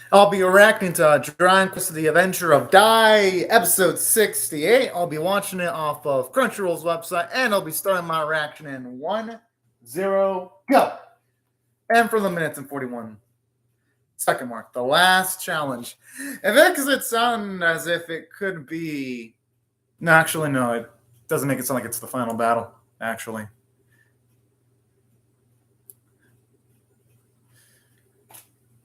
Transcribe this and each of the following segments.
I'll be reacting to Dragon Quest: The Adventure of Dai, episode 68. I'll be watching it off of Crunchyroll's website, and I'll be starting my reaction in 1-0 go. And for the minutes and 41 second mark, the last challenge. And then, because it sounded as if it could be. No, actually, no, it doesn't make it sound like it's the final battle, actually.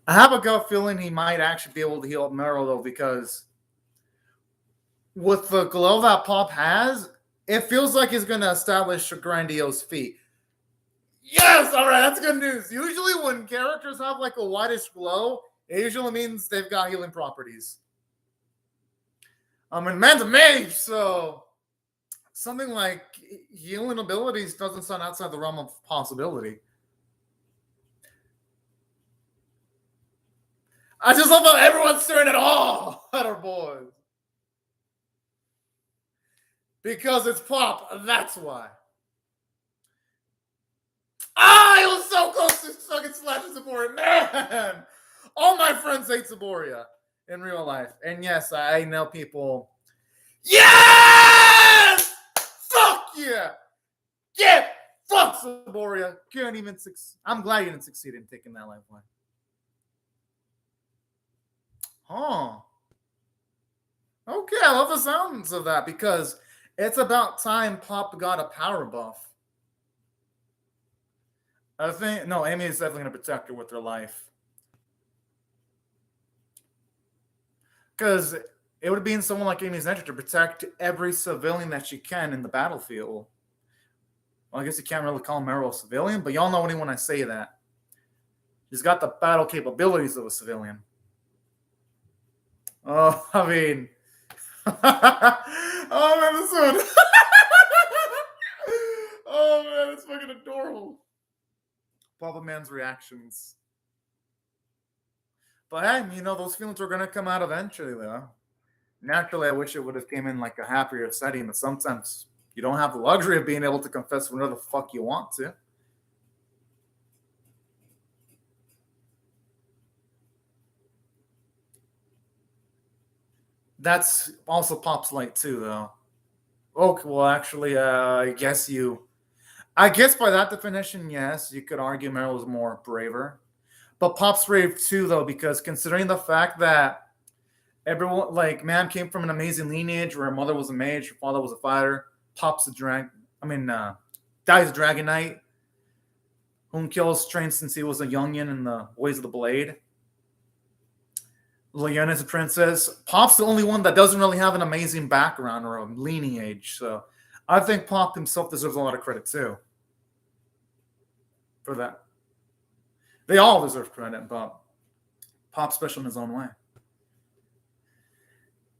I have a gut feeling he might actually be able to heal up Meryl, though, because with the glow that Pop has, it feels like he's going to establish a grandiose feat. Yes! All right, that's good news. Usually when characters have like a whitish glow, it usually means they've got healing properties. And man's a mage, so something like healing abilities doesn't sound outside the realm of possibility. I just love how everyone's staring at all at our boys. Because it's Pop, that's why. Ah, he was so close to fucking slashing Saboria. Man! All my friends hate Saboria in real life. And yes, I know people. Yes! Fuck yeah! Yeah! Fuck Saboria. Can't even succeed. I'm glad you didn't succeed in taking that lifeline. Huh. Okay, I love the sounds of that because it's about time Pop got a power buff. I think, no, Amy is definitely going to protect her with her life. Because it would be in someone like Amy's nature to protect every civilian that she can in the battlefield. Well, I guess you can't really call Meryl a civilian, but y'all know what I mean when I say that. She's got the battle capabilities of a civilian. Oh, I mean. Oh, man, this one. Oh, man, it's fucking adorable. Papa Man's reactions. But hey, you know, those feelings are going to come out eventually, though. Naturally, I wish it would have came in like a happier setting, but sometimes you don't have the luxury of being able to confess whatever the fuck you want to. That's also Pop's light too, though. Okay, well, actually, I guess by that definition, yes, you could argue Meryl was more braver. But Pop's brave too, though, because considering the fact that everyone, like, man came from an amazing lineage where her mother was a mage, her father was a fighter, Pop's a Dai's a dragon knight, whom kills trained since he was a youngin in the ways of the blade. Leanna's a princess. Pop's the only one that doesn't really have an amazing background or a lineage, so I think Pop himself deserves a lot of credit too for that. They all deserve credit, but Pop's special in his own way.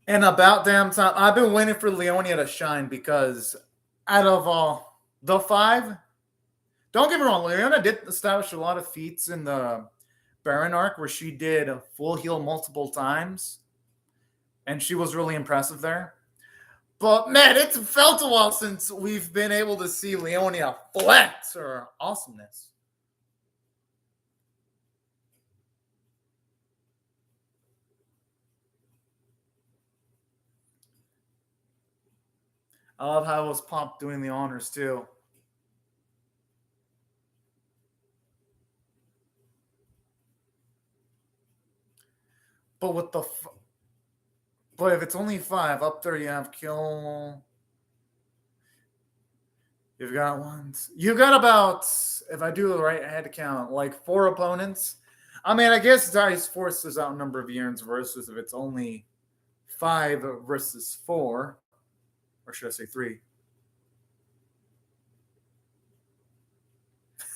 And about damn time, I've been waiting for Leonia to shine because out of all the five, don't get me wrong, Leona did establish a lot of feats in the Baron arc where she did a full heal multiple times, and she was really impressive there. But man, it's felt a while since we've been able to see Leonia flex her awesomeness. I love how it was Pop doing the honors too. But with the but if it's only five, up there you have kill. You've got ones. You got about, if I do the right head count, like four opponents. I mean, I guess Dice forces out number of urns versus if it's only five versus four, or should I say three?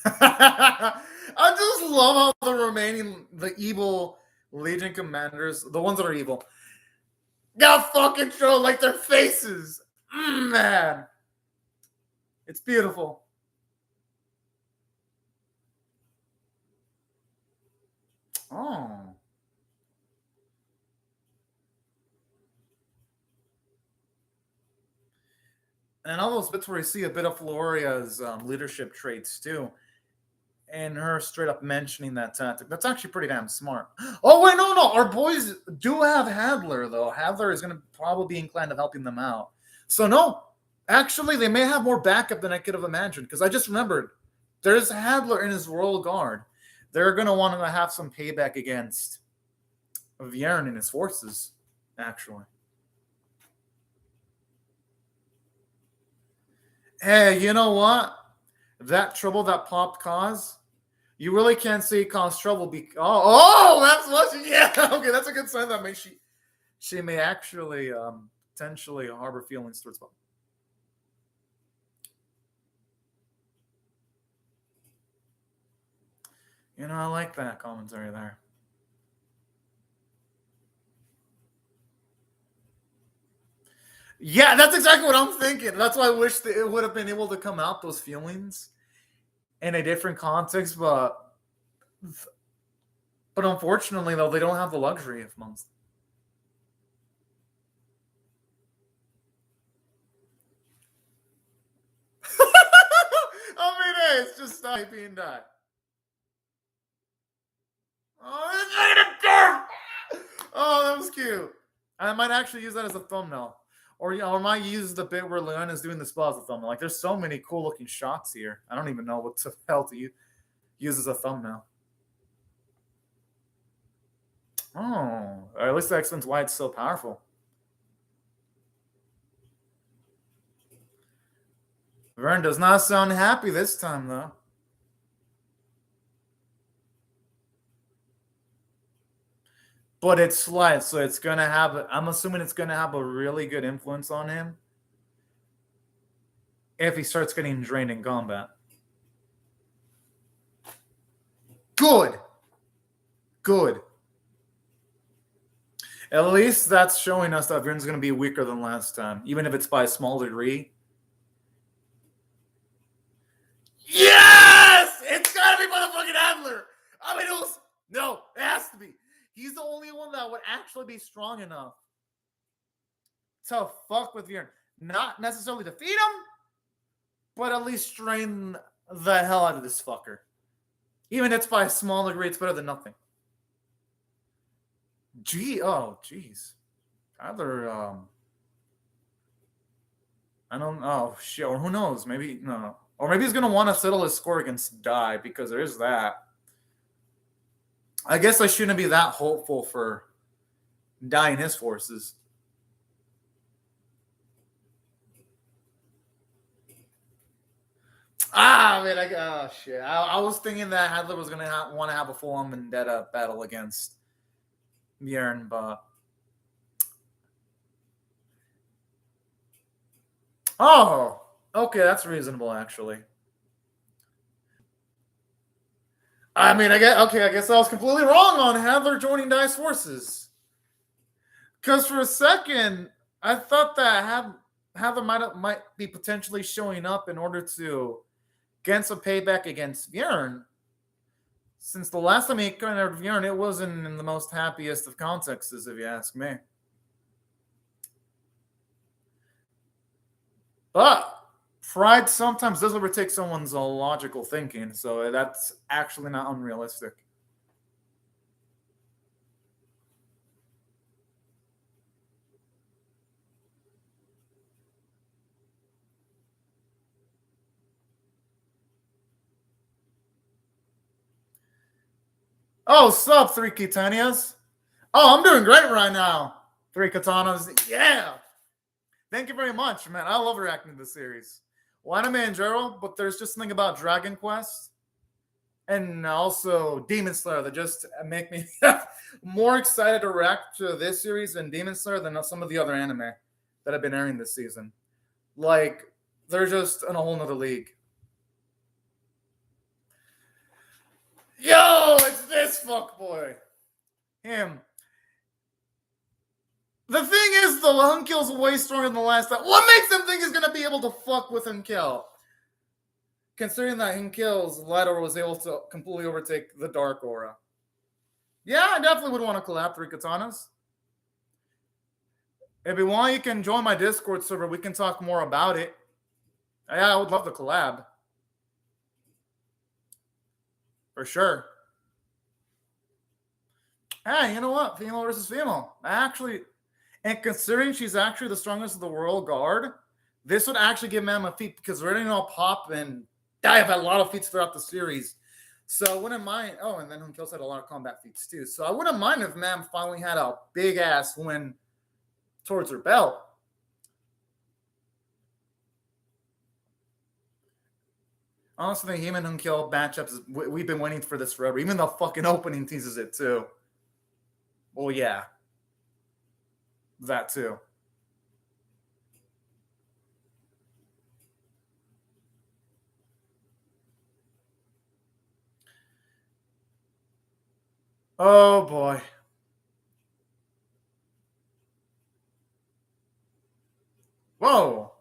I just love how the evil Legion commanders, the ones that are evil, got fucking show like their faces. Man. It's beautiful. Oh. And all those bits where you see a bit of Floria's leadership traits too. and her straight up mentioning that tactic. That's actually pretty damn smart. Oh, wait, no. Our boys do have Hadler, though. Hadler is going to probably be inclined to helping them out. So, no. Actually, they may have more backup than I could have imagined, because I just remembered there's Hadler in his Royal Guard. They're going to want to have some payback against Vierne and his forces, actually. Hey, you know what? That trouble that Pop caused, you really can't say it caused trouble because that's what okay, that's a good sign that makes she may actually potentially harbor feelings towards Pop. You know, I like that commentary there. Yeah, that's exactly what I'm thinking. That's why I wish that it would have been able to come out, those feelings, in a different context, but unfortunately, though, they don't have the luxury of months. I mean, hey, it's just being done. Oh, that was cute. I might actually use that as a thumbnail. Or I might use the bit where Leon is doing the spell as a thumbnail. Like, there's so many cool looking shots here. I don't even know what the hell to use as a thumbnail. Oh, at least that explains why it's so powerful. Vern does not sound happy this time, though. But it's slight, so it's going to have, I'm assuming it's going to have a really good influence on him if he starts getting drained in combat. Good. At least that's showing us that Vern's going to be weaker than last time, even if it's by a small degree. Yes! It's got to be motherfucking Adler! I mean, it has to be. He's the only one that would actually be strong enough to fuck with Vern. Not necessarily defeat him, but at least strain the hell out of this fucker. Even if it's by a small degree, it's better than nothing. Jeez. Either, I don't know. Shit, or who knows? Maybe, no. Or maybe he's going to want to settle his score against DAI, because there is that. I guess I shouldn't be that hopeful for DAI and his forces. Shit. I was thinking that Hadler was going to want to have a full-on vendetta battle against Bjorn, but... Oh, okay, that's reasonable, actually. I mean, I guess I was completely wrong on Hadler joining DAI's forces. Because for a second, I thought that Hadler might be potentially showing up in order to get some payback against Bjorn. Since the last time he encountered Bjorn, it wasn't in the most happiest of contexts, if you ask me. But pride sometimes does overtake someone's logical thinking, so that's actually not unrealistic. Oh, sup, 3 Kitanias? Oh, I'm doing great right now. 3 Katanas. Yeah. Thank you very much, man. I love reacting to this series. Well, anime in general, but there's just something about Dragon Quest and also Demon Slayer that just make me more excited to react to this series and Demon Slayer than some of the other anime that have been airing this season. Like, they're just in a whole nother league. Yo, it's this fuckboy. Him. The thing is, the Hunkill's way stronger than the last time. What makes him think he's going to be able to fuck with Hunkill? Considering that Hunkill's ladder was able to completely overtake the Dark Aura. Yeah, I definitely would want to collab 3 Katanas. If you want, you can join my Discord server. We can talk more about it. Yeah, I would love to collab. For sure. Hey, you know what? Female versus female. Actually, and considering she's actually the strongest of the Royal Guard, this would actually give Ma'am a feat because we already know Pop and Dai have had a lot of feats throughout the series. So I wouldn't mind. Oh, and then Hunkels had a lot of combat feats too. So I wouldn't mind if Ma'am finally had a big ass win towards her belt. Honestly, the him and Hunkel matchups, we've been waiting for this forever. Even the fucking opening teases it too. Well, yeah. That too. Oh boy. Whoa.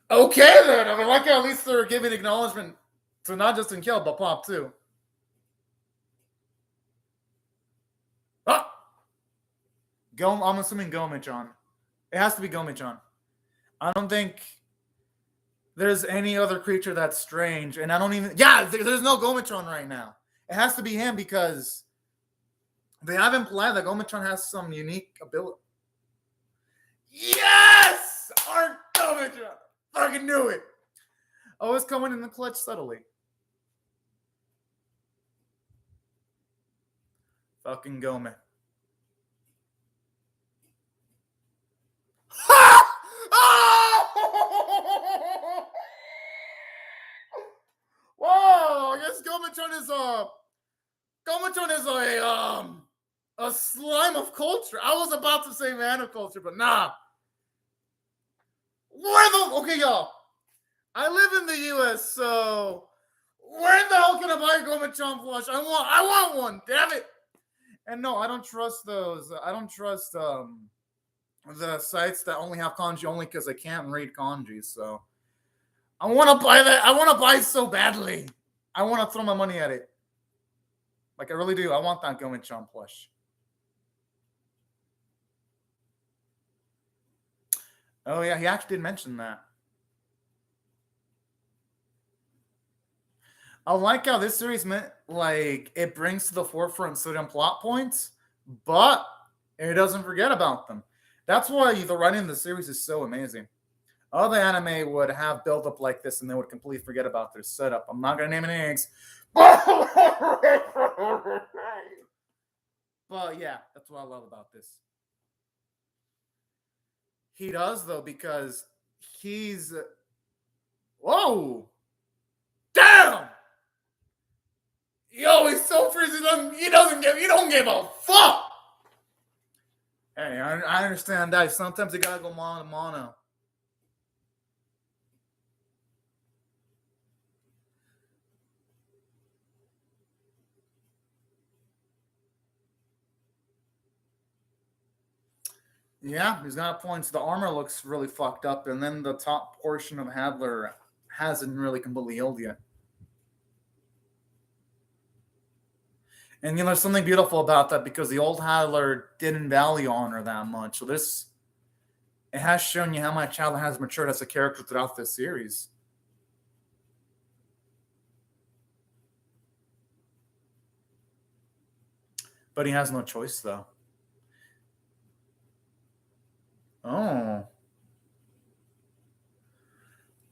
Okay then. I mean, like at least they're giving acknowledgement to not just Hunkel, but Pop too. Ah! I'm assuming Gomichan. It has to be Gomichan. I don't think there's any other creature that's strange, and I don't even. Yeah, there's no Gomichan right now. It has to be him because they have implied that Gomichan has some unique ability. Yes! Our Gomichan! Fucking knew it! Always coming in the clutch subtly. Fucking Gomez. Whoa! I guess Gomichan is a slime of culture. I was about to say man of culture, but nah. Okay, y'all. I live in the U.S., so where the hell can I buy a Gomichan plush? I want one. Damn it! And no, I don't trust those. I don't trust the sites that only have kanji only because I can't read kanji. So I want to buy that. I want to buy so badly. I want to throw my money at it. Like I really do. I want that Gomichan plush. Oh yeah, he actually did mention that. I like how this series meant like it brings to the forefront certain plot points, but it doesn't forget about them. That's why the writing in the series is so amazing. Other anime would have build up like this and they would completely forget about their setup. I'm not gonna name any names. But yeah, that's what I love about this. He does though, because he's whoa! Damn! Yo, he's so freezing. He don't give a fuck. Hey, I understand that. Sometimes you gotta go mono. Yeah, he's got points. The armor looks really fucked up, and then the top portion of Hadler hasn't really completely healed yet. And there's something beautiful about that because the old Hadler didn't value honor that much. So it has shown you how much Hadler has matured as a character throughout this series. But he has no choice, though. Oh.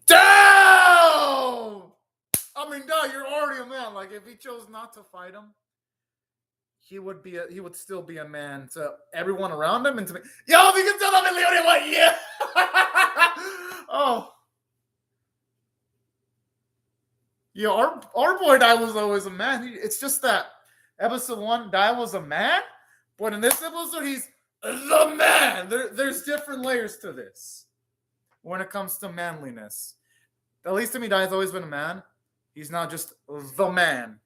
Damn! I mean, no, you're already a man. Like, if he chose not to fight him, he would still be a man to everyone around him and to me. Yo, if you can tell them in Leone, what? Yeah. Oh. Yeah, our boy Dai was always a man. It's just that episode 1, Dai was a man, but in this episode, he's the man. There's different layers to this when it comes to manliness. At least to me, Dai's always been a man. He's not just the man.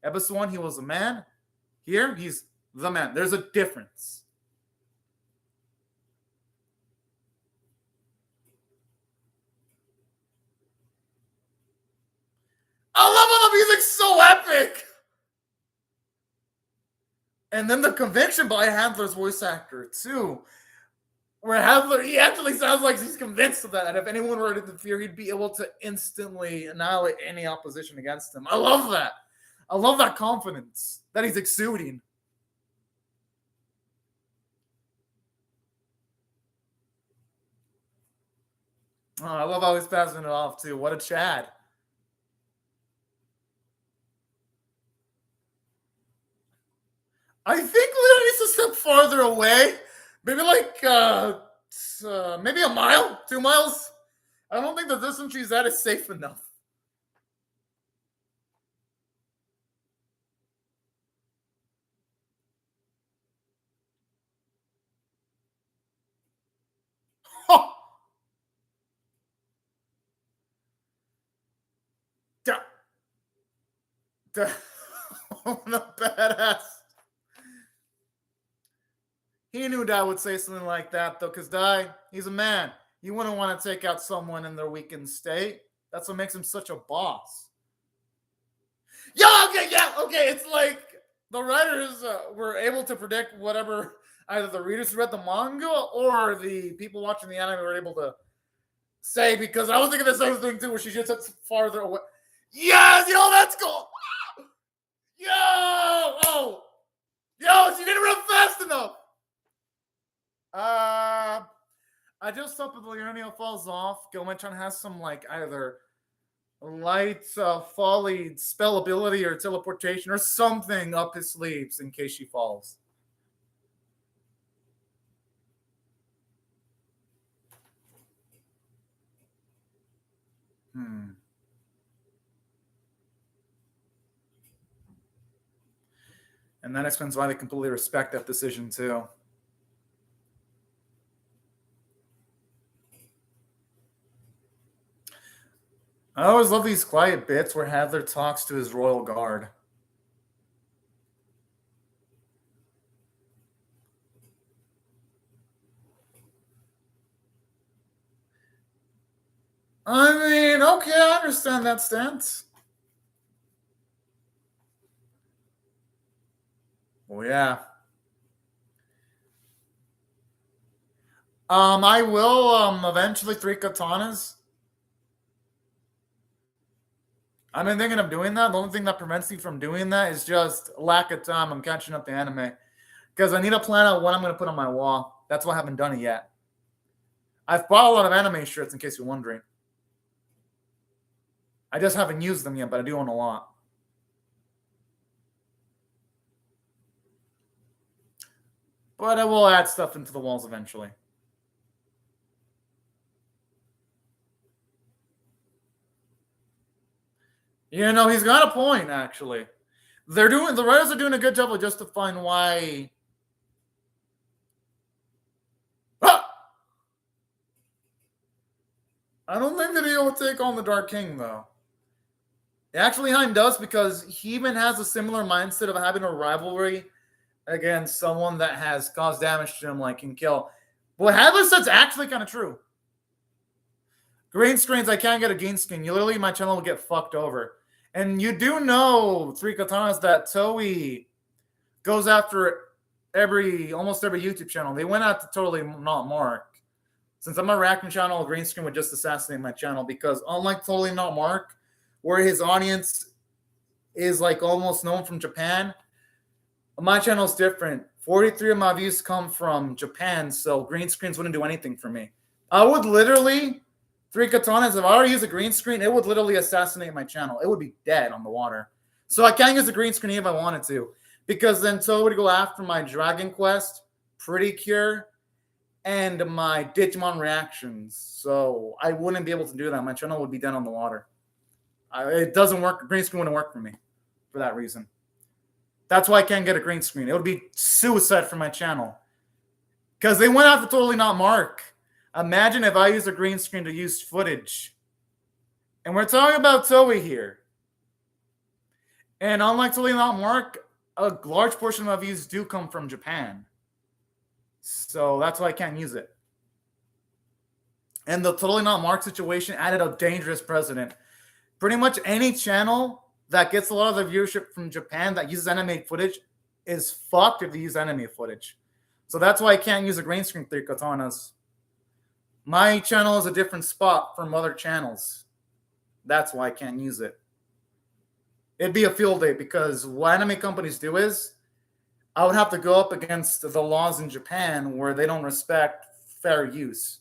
Episode 1, he was a man. Here, he's the man. There's a difference. I love how the music's so epic. And then the conviction by Handler's voice actor, too. Where Hadler, he actually sounds like he's convinced of that. And if anyone were to interfere, he'd be able to instantly annihilate any opposition against him. I love that. I love that confidence that he's exuding. Oh, I love how he's passing it off, too. What a Chad. I think Leo needs to step farther away. Maybe like, maybe a mile, 2 miles. I don't think the distance she's at is safe enough. What a badass. He knew Dai would say something like that, though, because Dai, he's a man. You wouldn't want to take out someone in their weakened state. That's what makes him such a boss. Yeah, okay. It's like the writers were able to predict whatever either the readers who read the manga or the people watching the anime were able to say, because I was thinking the same thing, too, where she just sits farther away. Yes, yo, that's cool. Yo, she didn't run fast enough. I just hope if the Leonio falls off, Gilmetron has some like either light folly spell ability or teleportation or something up his sleeves in case she falls. And that explains why they completely respect that decision, too. I always love these quiet bits where Hadler talks to his royal guard. I mean, okay, I understand that stance. Oh, yeah. I will eventually 3 katanas. I've been thinking of doing that. The only thing that prevents me from doing that is just lack of time. I'm catching up to anime. Because I need to plan out what I'm going to put on my wall. That's why I haven't done it yet. I've bought a lot of anime shirts, in case you're wondering. I just haven't used them yet, but I do own a lot. But I will add stuff into the walls eventually. You know, he's got a point, actually. The writers are doing a good job of justifying why. I don't think that he will take on the Dark King, though. Actually, Hein does, because he even has a similar mindset of having a rivalry against someone that has caused damage to him, like can kill. What Hadler said's actually kind of true. Green screens, I can't get a green screen. Literally, my channel will get fucked over. And you do know, 3 katanas, that Toei goes after almost every YouTube channel. They went out to Totally Not Mark. Since I'm a reaction channel, a green screen would just assassinate my channel, because unlike Totally Not Mark, where his audience is like almost known from Japan, my channel is different. 43 of my views come from Japan, so green screens wouldn't do anything for me. I would literally, 3 katanas, if I were to use a green screen, it would literally assassinate my channel. It would be dead on the water. So I can't use a green screen if I wanted to, because then Toei would go after my Dragon Quest, Pretty Cure, and my Digimon reactions. So I wouldn't be able to do that. My channel would be dead on the water. It doesn't work. Green screen wouldn't work for me for that reason. That's why I can't get a green screen. It would be suicide for my channel. Because they went after Totally Not Mark. Imagine if I used a green screen to use footage. And we're talking about Toei here. And unlike Totally Not Mark, a large portion of my views do come from Japan. So that's why I can't use it. And the Totally Not Mark situation added a dangerous precedent. Pretty much any channel that gets a lot of the viewership from Japan that uses animated footage is fucked if they use animated footage. So that's why I can't use a green screen Three Katanas. My channel is a different spot from other channels. That's why I can't use it. It'd be a field day because what anime companies do is I would have to go up against the laws in Japan where they don't respect fair use.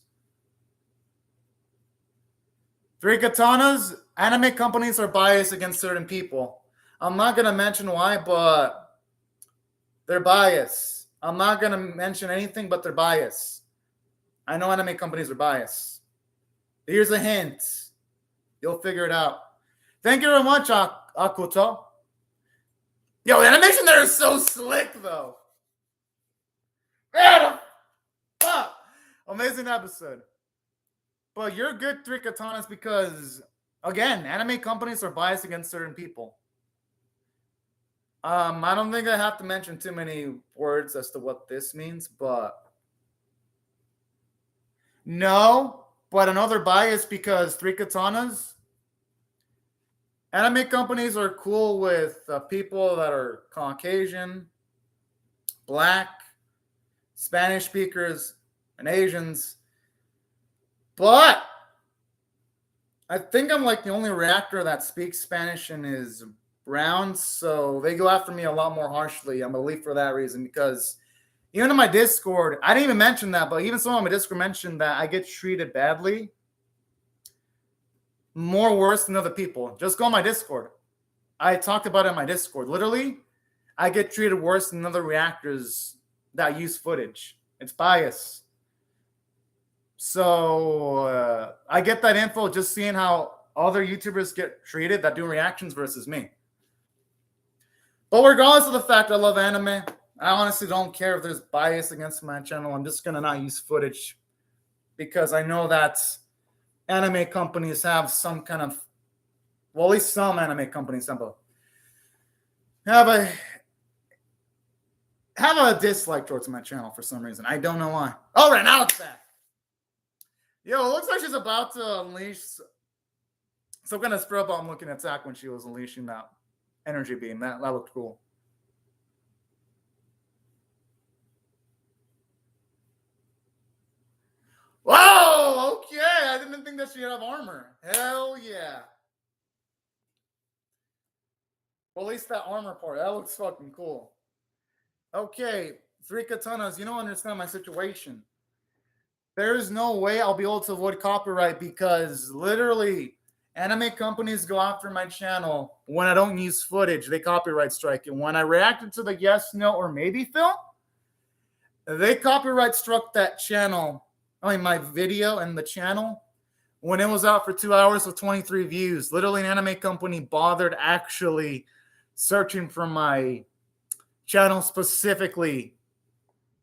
Three Katanas, anime companies are biased against certain people. I'm not going to mention why, but they're biased. I'm not going to mention anything, but they're biased. I know anime companies are biased. Here's a hint. You'll figure it out. Thank you very much, Akuto. Yo, the animation there is so slick, though. Fuck. Amazing episode. But you're good, Three Katanas, because, again, anime companies are biased against certain people. I don't think I have to mention too many words as to what this means, but no, but another bias because Three Katanas, anime companies are cool with people that are Caucasian, Black, Spanish speakers, and Asians. But I think I'm like the only reactor that speaks Spanish and is brown, so they go after me a lot more harshly. I'm a leave for that reason because even in my Discord, I didn't even mention that, but even someone on my Discord mentioned that I get treated badly, more worse than other people. Just go on my Discord. I talked about it in my Discord. Literally, I get treated worse than other reactors that use footage. It's bias. So I get that info just seeing how other YouTubers get treated that do reactions versus me. But regardless of the fact I love anime, I honestly don't care if there's bias against my channel. I'm just going to not use footage because I know that anime companies have some kind of, well, at least some anime companies have a dislike towards my channel for some reason. I don't know why. All right, now it's back. Yo, it looks like she's about to unleash some kind of spell bomb looking attack when she was unleashing that energy beam. That looked cool. Whoa, okay. I didn't think that she had armor. Hell yeah. Well, at least that armor part. That looks fucking cool. Okay, Three Katanas, you don't understand my situation. There's no way I'll be able to avoid copyright because literally anime companies go after my channel when I don't use footage. They copyright strike. And when I reacted to the yes, no, or maybe film, they copyright struck that channel. I mean, my video and the channel when it was out for 2 hours with 23 views. Literally, an anime company bothered actually searching for my channel specifically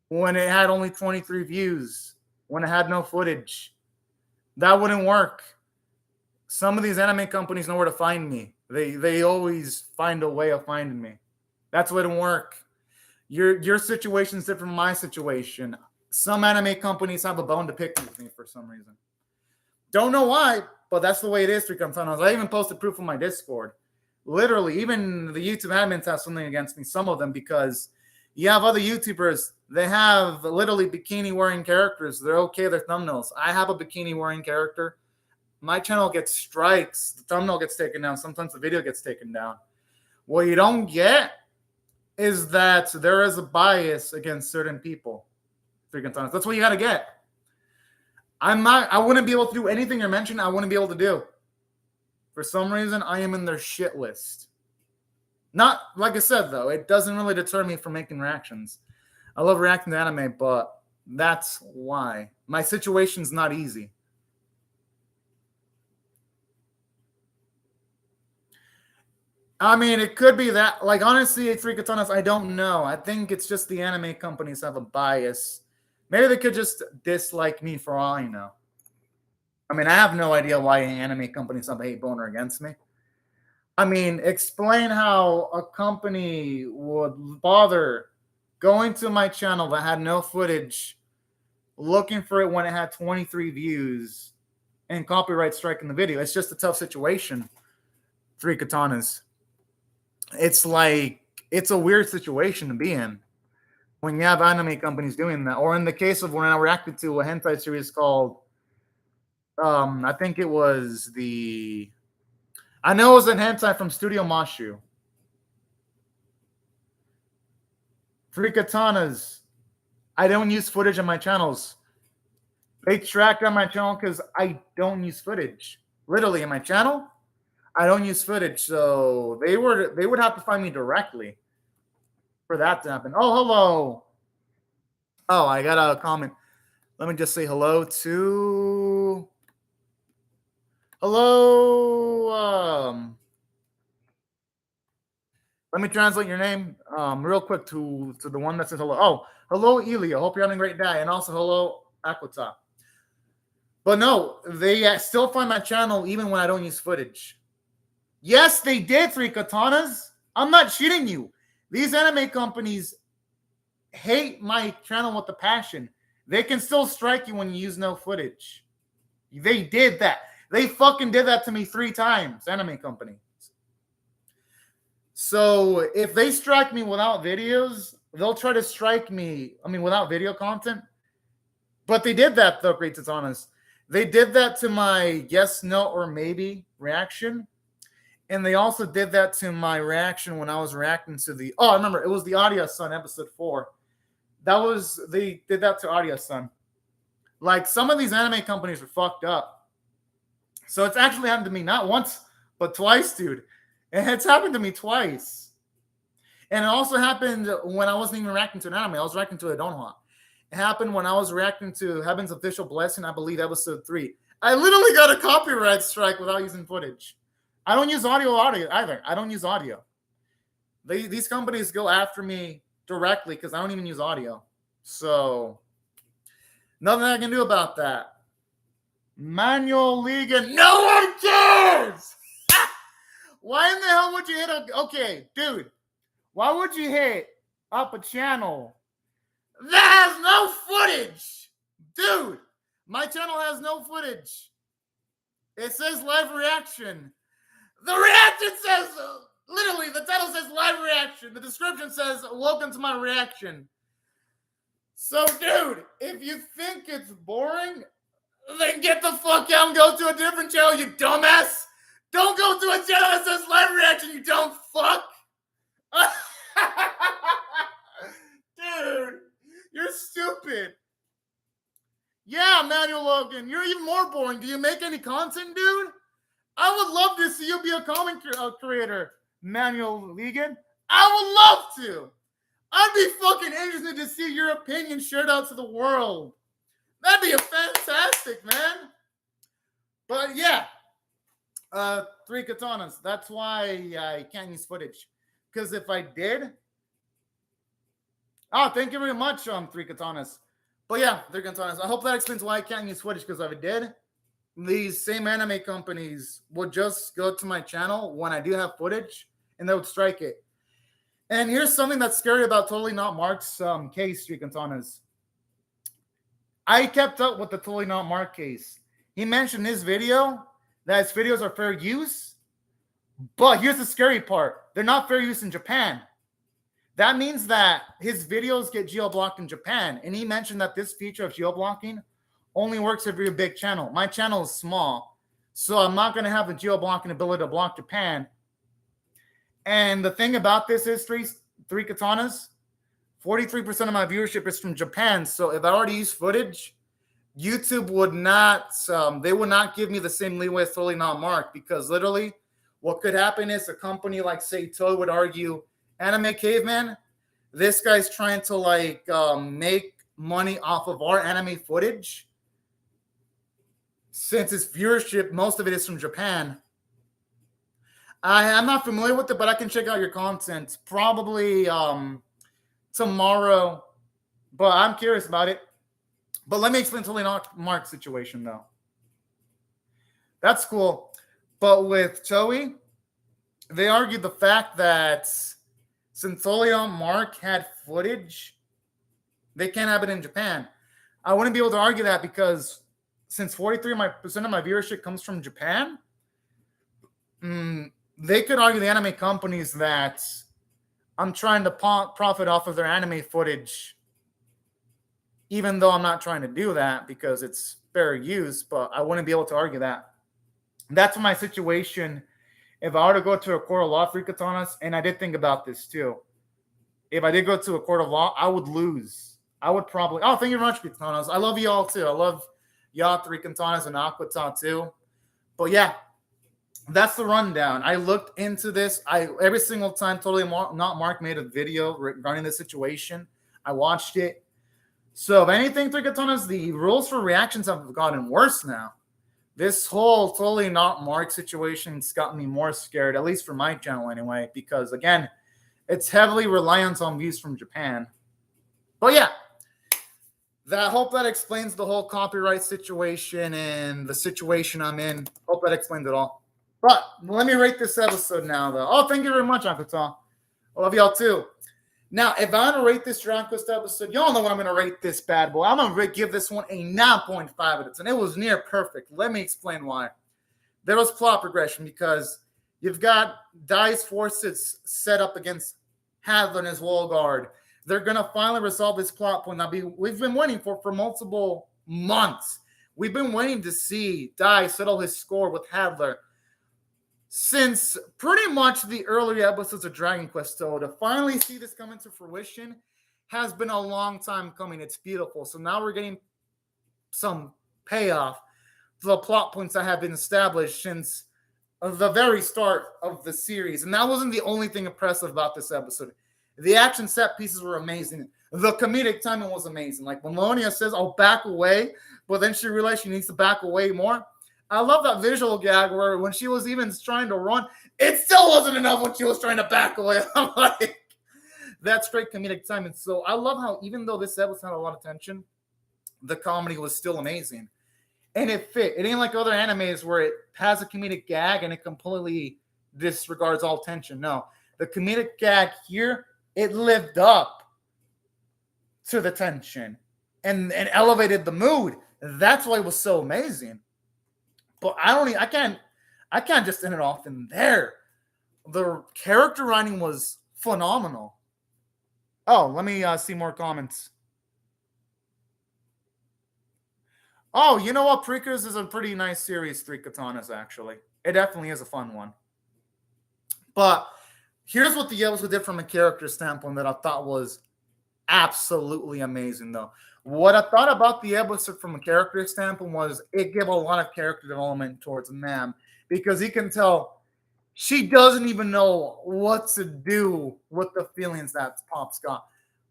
when it had only 23 views, when it had no footage. That wouldn't work. Some of these anime companies know where to find me. They always find a way of finding me. That's what wouldn't work. Your situation is different from my situation. Some anime companies have a bone to pick with me for some reason. Don't know why, but that's the way it is, Three Katanas. I even posted proof on my Discord. Literally, even the YouTube admins have something against me, some of them, because you have other YouTubers, they have literally bikini-wearing characters. They're okay, their thumbnails. I have a bikini-wearing character. My channel gets strikes. The thumbnail gets taken down. Sometimes the video gets taken down. What you don't get is that there is a bias against certain people. Three Katanas. That's what you got to get. I wouldn't be able to do anything you're mentioning. I wouldn't be able to do. For some reason, I am in their shit list. Not, like I said, though, it doesn't really deter me from making reactions. I love reacting to anime, but that's why. My situation's not easy. I mean, it could be that. Like, honestly, Three Katanas, I don't know. I think it's just the anime companies have a bias. Maybe they could just dislike me for all I know. I mean, I have no idea why anime companies have a hate boner against me. I mean, explain how a company would bother going to my channel that had no footage, looking for it when it had 23 views, and copyright striking the video. It's just a tough situation. Three Katanas. It's like, it's a weird situation to be in. when you have anime companies doing that. Or in the case of when I reacted to a hentai series called, I think it was I know it was a hentai from Studio Mashu. Three Katanas. I don't use footage on my channels. They tracked on my channel because I don't use footage. Literally, in my channel, I don't use footage. So they would have to find me directly for that to happen. Oh, hello. Oh, I got a comment. Let me just say hello to... Hello. Let me translate your name real quick to the one that says hello. Oh, hello, Elia. Hope you're having a great day. And also, hello, Aquata. But no, they still find my channel even when I don't use footage. Yes, they did, Three Katanas. I'm not cheating you. These anime companies hate my channel with a passion. They can still strike you when you use no footage. They did that. They fucking did that to me 3 times, anime company. So if they strike me without videos, they'll try to strike me, without video content. But they did that, though, Great Titanas. They did that to my yes, no, or maybe reaction. And they also did that to my reaction when I was reacting to I remember, it was the Audio Sun episode 4. They did that to Audio Sun. Like, some of these anime companies are fucked up. So it's actually happened to me not once, but twice, dude. And it's happened to me twice. And it also happened when I wasn't even reacting to an anime. I was reacting to a donghua. It happened when I was reacting to Heaven's Official Blessing, I believe, episode 3. I literally got a copyright strike without using footage. I don't use audio either. I don't use audio. These companies go after me directly because I don't even use audio. So, nothing I can do about that. Manual Ligon. No one cares! Why in the hell would you hit okay, dude, why would you hit up a channel that has no footage? Dude, my channel has no footage. It says live reaction. The reaction says, literally, the title says live reaction. The description says, welcome to my reaction. So, dude, if you think it's boring, then get the fuck out and go to a different channel, you dumbass. Don't go to a channel that says live reaction, you dumb fuck. Dude, you're stupid. Yeah, Manuel Logan, you're even more boring. Do you make any content, dude? I would love to see you be a comment creator, Manuel Logan. I would love to. I'd be fucking interested to see your opinion shared out to the world. That'd be a fantastic, man. But yeah. 3 Katanas. That's why I can't use footage. Because if I did... Oh, thank you very much, 3 Katanas. But yeah, 3 Katanas. I hope that explains why I can't use footage. Because if I did, these same anime companies would just go to my channel when I do have footage, and they would strike it. And here's something that's scary about Totally Not Mark's case, 3 Katanas. I kept up with the Totally Not Mark case. He mentioned in his video that his videos are fair use. But here's the scary part. They're not fair use in Japan. That means that his videos get geo-blocked in Japan. And he mentioned that this feature of geo-blocking only works if you're a big channel. My channel is small, so I'm not going to have the geo-blocking ability to block Japan. And the thing about this is, 3 Katanas, 43% of my viewership is from Japan. So if I already use footage, YouTube would not, they would not give me the same leeway as Totally Not Mark, because literally what could happen is a company like, say, Toei would argue, Anime Caveman, this guy's trying to make money off of our anime footage. Since his viewership, most of it is from Japan. I'm not familiar with it, but I can check out your content probably tomorrow. But I'm curious about it. But let me explain Totally Not Mark's situation, though. That's cool. But with Toei, they argued the fact that since Totally Not Mark had footage, they can't have it in Japan. I wouldn't be able to argue that because since 43% of my viewership comes from Japan, they could argue the anime companies that I'm trying to profit off of their anime footage, even though I'm not trying to do that because it's fair use, but I wouldn't be able to argue that. That's my situation. If I were to go to a court of law for katanas, and I did think about this too. If I did go to a court of law, I would lose. I would probably. Oh, thank you very much, katanas. I love y'all too. I love y'all 3 katanas and Aquata too. But yeah, that's the rundown. I looked into this. Every single time, totally not Mark made a video regarding this situation. I watched it. So if anything, 3 katanas, the rules for reactions have gotten worse now. This whole totally not Mark situation's got me more scared, at least for my channel anyway, because again, it's heavily reliant on views from Japan. But yeah, I hope that explains the whole copyright situation and the situation I'm in. Hope that explains it all. But let me rate this episode now, though. Oh, thank you very much, Akuta. I love y'all too. Now, if I'm going to rate this Dragon Quest episode, y'all know what I'm going to rate this bad boy. I'm going to give this one a 9.5 out of 10. It was near perfect. Let me explain why. There was plot progression because you've got Dai's forces set up against Hadler and his wall guard. They're going to finally resolve this plot point. Now, we've been waiting for multiple months. We've been waiting to see Dai settle his score with Hadler since pretty much the earlier episodes of Dragon Quest. So to finally see this come into fruition has been a long time coming. It's beautiful. So now we're getting some payoff to the plot points that have been established since the very start of the series. And that wasn't the only thing impressive about this episode. The action set pieces were amazing. The comedic timing was amazing. Like when Melonia says, "I'll back away," but then she realized she needs to back away more. I love that visual gag where when she was even trying to run, it still wasn't enough when she was trying to back away. I'm like, that's great comedic timing. So I love how even though this episode had a lot of tension, the comedy was still amazing. And it fit. It ain't like other animes where it has a comedic gag and it completely disregards all tension. No, the comedic gag here, it lived up to the tension and elevated the mood. That's why it was so amazing. But I can't just end it off in there. The character writing was phenomenal. Oh, let me see more comments. Oh, you know what? Preakers is a pretty nice series, 3 Katanas, actually. It definitely is a fun one. But here's what the episode did from a character standpoint that I thought was absolutely amazing, though. What I thought about the episode from a character standpoint was it gave a lot of character development towards Mam because you can tell she doesn't even know what to do with the feelings that Pop's got,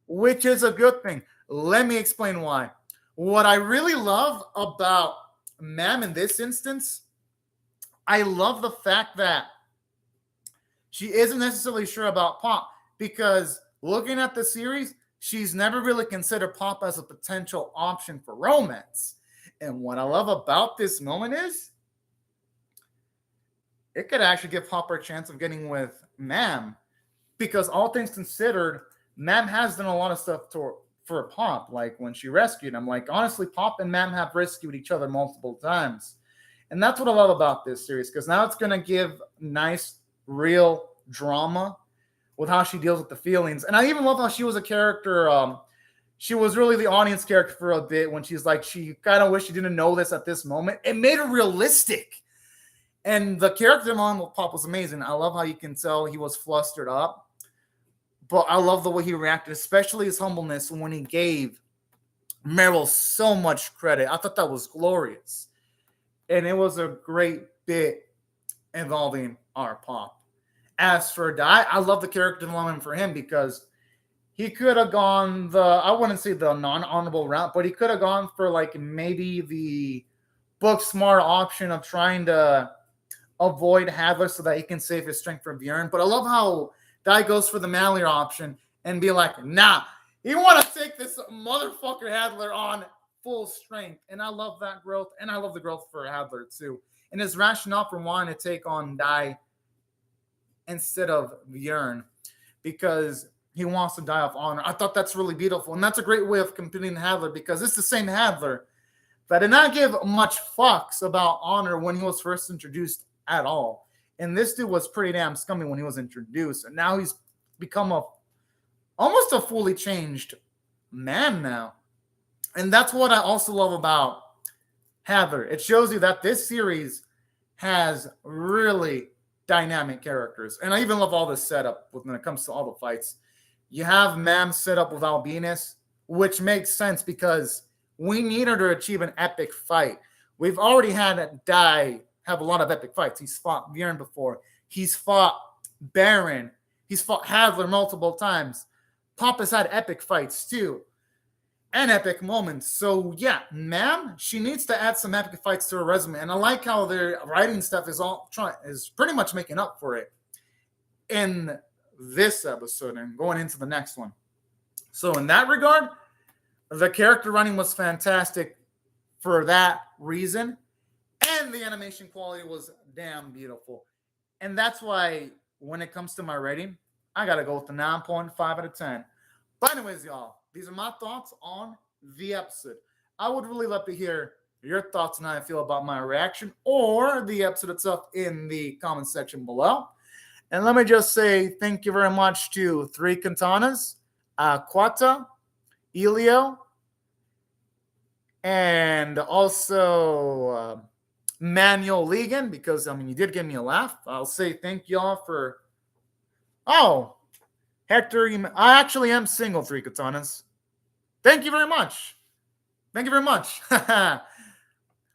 which is a good thing. Let me explain why. What I really love about Mam in this instance, I love the fact that she isn't necessarily sure about Pop because looking at the series, she's never really considered Pop as a potential option for romance. And what I love about this moment is it could actually give Pop a chance of getting with Mam because all things considered, Mam has done a lot of stuff for Pop, like when she rescued him. Like, honestly, Pop and Mam have rescued each other multiple times. And that's what I love about this series because now it's going to give nice, real drama with how she deals with the feelings. And I even love how she was a character. She was really the audience character for a bit when she's like, she kind of wished she didn't know this at this moment. It made her realistic. And the character moment with Pop was amazing. I love how you can tell he was flustered up. But I love the way he reacted, especially his humbleness when he gave Meryl so much credit. I thought that was glorious. And it was a great bit involving our Pop. As for Dai, I love the character development for him because he could have gone I wouldn't say the non-honorable route, but he could have gone for like maybe the book smart option of trying to avoid Hadler so that he can save his strength for Bjorn. But I love how Dai goes for the manlier option and be like, nah, you want to take this motherfucker Hadler on full strength. And I love that growth. And I love the growth for Hadler too. And his rationale for wanting to take on Dai instead of Bjorn because he wants to die of honor. I thought that's really beautiful. And that's a great way of competing Hadler because it's the same Hadler that did not give much fucks about honor when he was first introduced at all. And this dude was pretty damn scummy when he was introduced. And now he's become a almost a fully changed man now. And that's what I also love about Heather. It shows you that this series has really dynamic characters. And I even love all the setup when it comes to all the fights. You have Mam set up with Albinus, which makes sense because we need her to achieve an epic fight. We've already had DAI have a lot of epic fights. He's fought Bjorn before. He's fought Baron. He's fought Hadler multiple times. Papa's had epic fights too. And epic moments. So yeah, Mam, she needs to add some epic fights to her resume. And I like how their writing stuff is pretty much making up for it in this episode and going into the next one. So in that regard, the character running was fantastic for that reason. And the animation quality was damn beautiful. And that's why when it comes to my rating, I got to go with the 9.5 out of 10. But anyways, y'all, these are my thoughts on the episode. I would really love to hear your thoughts on how I feel about my reaction or the episode itself in the comment section below. And let me just say thank you very much to Three Katanas, Quata, Elio, and also Manuel Ligon, because, I mean, you did give me a laugh. I'll say thank y'all for... Oh, Hector, I actually am single, Three Katanas. Thank you very much. Thank you very much.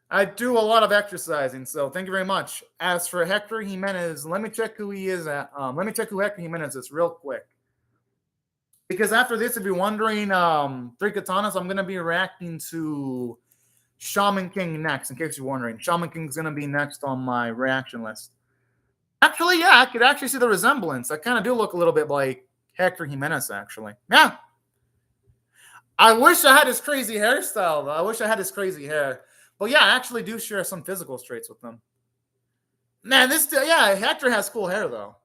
I do a lot of exercising, so thank you very much. As for Hector Jimenez, let me check who he is at. Let me check who Hector Jimenez is real quick. Because after this, if you're wondering, Three Katanas, I'm going to be reacting to Shaman King next, in case you're wondering. Shaman King's going to be next on my reaction list. Actually, yeah, I could actually see the resemblance. I kind of do look a little bit like Hector Jimenez, actually. Yeah. I wish I had his crazy hairstyle, though. I wish I had his crazy hair. But yeah, I actually do share some physical traits with him. Man, Hector has cool hair, though.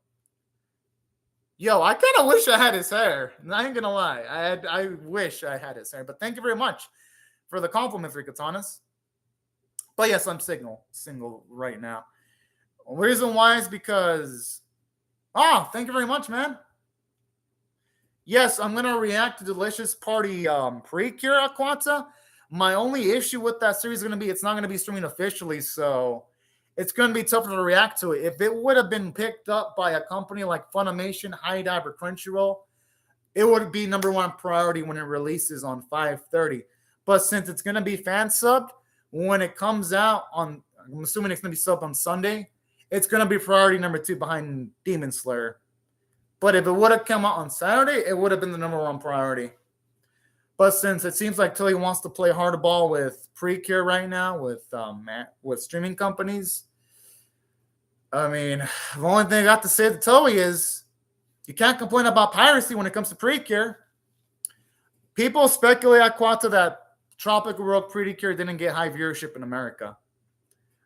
Yo, I kind of wish I had his hair. I ain't gonna lie. I wish I had his hair. But thank you very much for the compliment, Three Katanas. But yes, I'm single right now. The reason why is because... Oh, thank you very much, man. Yes, I'm going to react to Delicious Party Precure Aquata. My only issue with that series is going to be it's not going to be streaming officially, so it's going to be tougher to react to it. If it would have been picked up by a company like Funimation, High Dive, or Crunchyroll, it would be number one priority when it releases on 5/30. But since it's going to be fan subbed, when it comes out on, I'm assuming it's going to be subbed on Sunday, it's going to be priority number 2 behind Demon Slayer. But if it would have come out on Saturday, it would have been the number one priority. But since it seems like Tilly wants to play hardball with Precure right now, with streaming companies, I mean, the only thing I got to say to Tilly is you can't complain about piracy when it comes to Precure. People speculate at Quata that Tropical World Precure didn't get high viewership in America.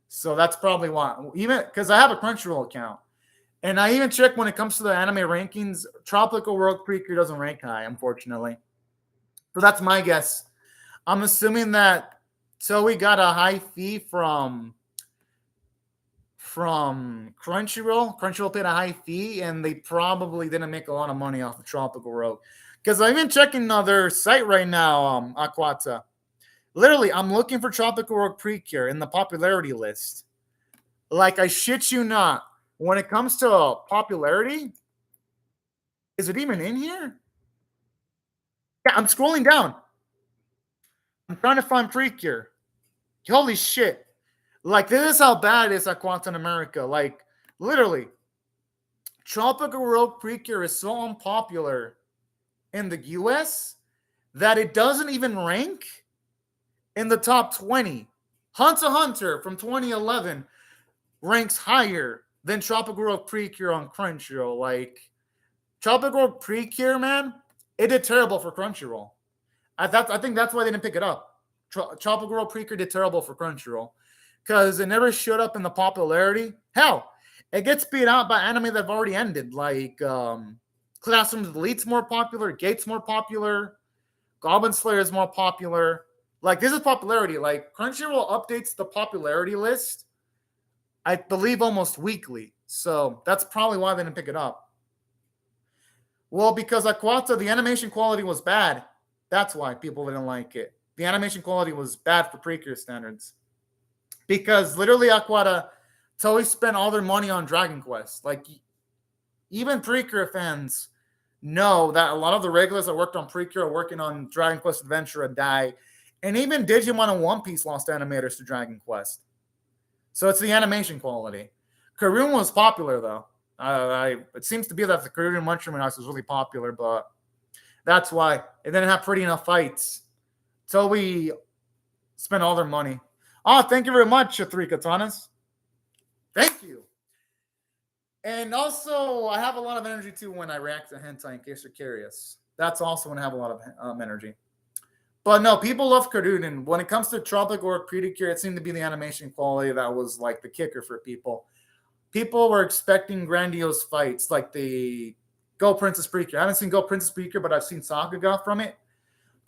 So that's probably why. Even because I have a Crunchyroll account. And I even check when it comes to the anime rankings, Tropical World Precure doesn't rank high, unfortunately. So that's my guess. I'm assuming that Toei got a high fee from Crunchyroll. Crunchyroll paid a high fee, and they probably didn't make a lot of money off of Tropical World. Because I'm even checking their site right now, Aquata. Literally, I'm looking for Tropical World Precure in the popularity list. Like, I shit you not. When it comes to popularity, is it even in here? Yeah, I'm scrolling down. I'm trying to find Precure. Holy shit. Like, this is how bad it is at Quantum America. Like, literally, Tropical World Precure is so unpopular in the US that it doesn't even rank in the top 20. Hunter x Hunter from 2011 ranks higher than Tropical World Precure on Crunchyroll. Like, Tropical World Precure, man, it did terrible for Crunchyroll. I think that's why they didn't pick it up. Tropical World Precure did terrible for Crunchyroll because it never showed up in the popularity. Hell, it gets beat out by anime that have already ended, like Classroom Elite's more popular, Gate's more popular, Goblin Slayer is more popular. Like, this is popularity. Like, Crunchyroll updates the popularity list, I believe, almost weekly. So that's probably why they didn't pick it up. Well, because Aquata, the animation quality was bad. That's why people didn't like it. The animation quality was bad for Precure standards. Because literally Aquata totally spent all their money on Dragon Quest. Like, even Precure fans know that a lot of the regulars that worked on Precure are working on Dragon Quest Adventure and DAI. And even Digimon and One Piece lost animators to Dragon Quest. So it's the animation quality. Karun was popular, though. It seems to be that the Karun Munchkin House was really popular, but that's why. It didn't have pretty enough fights. So we spent all their money. Oh, thank you very much, Three Katanas. Thank you. And also, I have a lot of energy, too, when I react to hentai, in case you're curious. That's also when I have a lot of energy. But no, people love Karun, and when it comes to Tropic or Precure, it seemed to be the animation quality that was like the kicker for people. People were expecting grandiose fights, like the Go Princess Precure. I haven't seen Go Princess Precure, but I've seen Sakuga from it.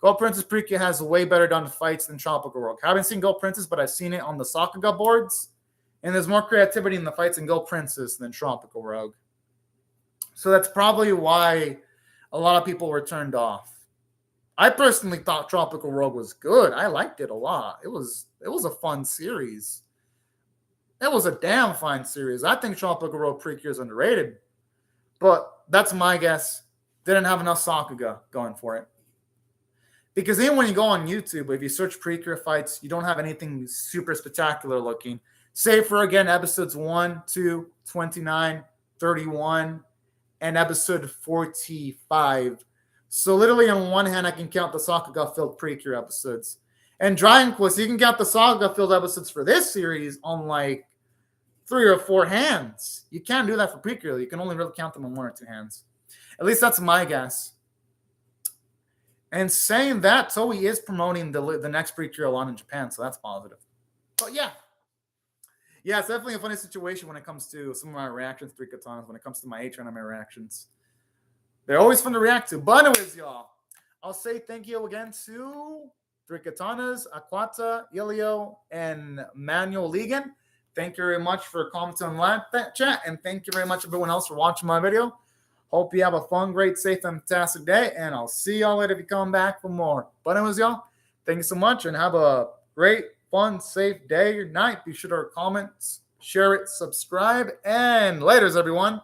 Go Princess Precure has way better done fights than Tropical Rogue. I haven't seen Go Princess, but I've seen it on the Sakuga boards. And there's more creativity in the fights in Go Princess than Tropical Rogue. So that's probably why a lot of people were turned off. I personally thought Tropical Rogue was good. I liked it a lot. It was a fun series. It was a damn fine series. I think Tropical Rogue Precure is underrated. But that's my guess. Didn't have enough Sakuga going for it. Because even when you go on YouTube, if you search Precure fights, you don't have anything super spectacular looking. Save for, again, episodes 1, 2, 29, 31, and episode 45. So literally on one hand, I can count the Sakuga-filled Precure episodes. And Dragon Quest, you can count the Sakuga-filled episodes for this series on like 3 or 4 hands. You can't do that for Precure. You can only really count them on 1 or 2 hands. At least that's my guess. And saying that, Toei is promoting the next Precure a lot in Japan, so that's positive. But yeah. Yeah, it's definitely a funny situation when it comes to some of my reactions, Three Katanas, when it comes to my H-anime reactions. They're always fun to react to. But anyways, y'all, I'll say thank you again to Three Katanas, Aquata, Ilio, and Manuel Ligon. Thank you very much for commenting on live chat, and thank you very much everyone else for watching my video. Hope you have a fun, great, safe, fantastic day, and I'll see y'all later if you come back for more. But anyways, y'all, thank you so much, and have a great, fun, safe day or night. Be sure to comment, share it, subscribe, and laters, everyone.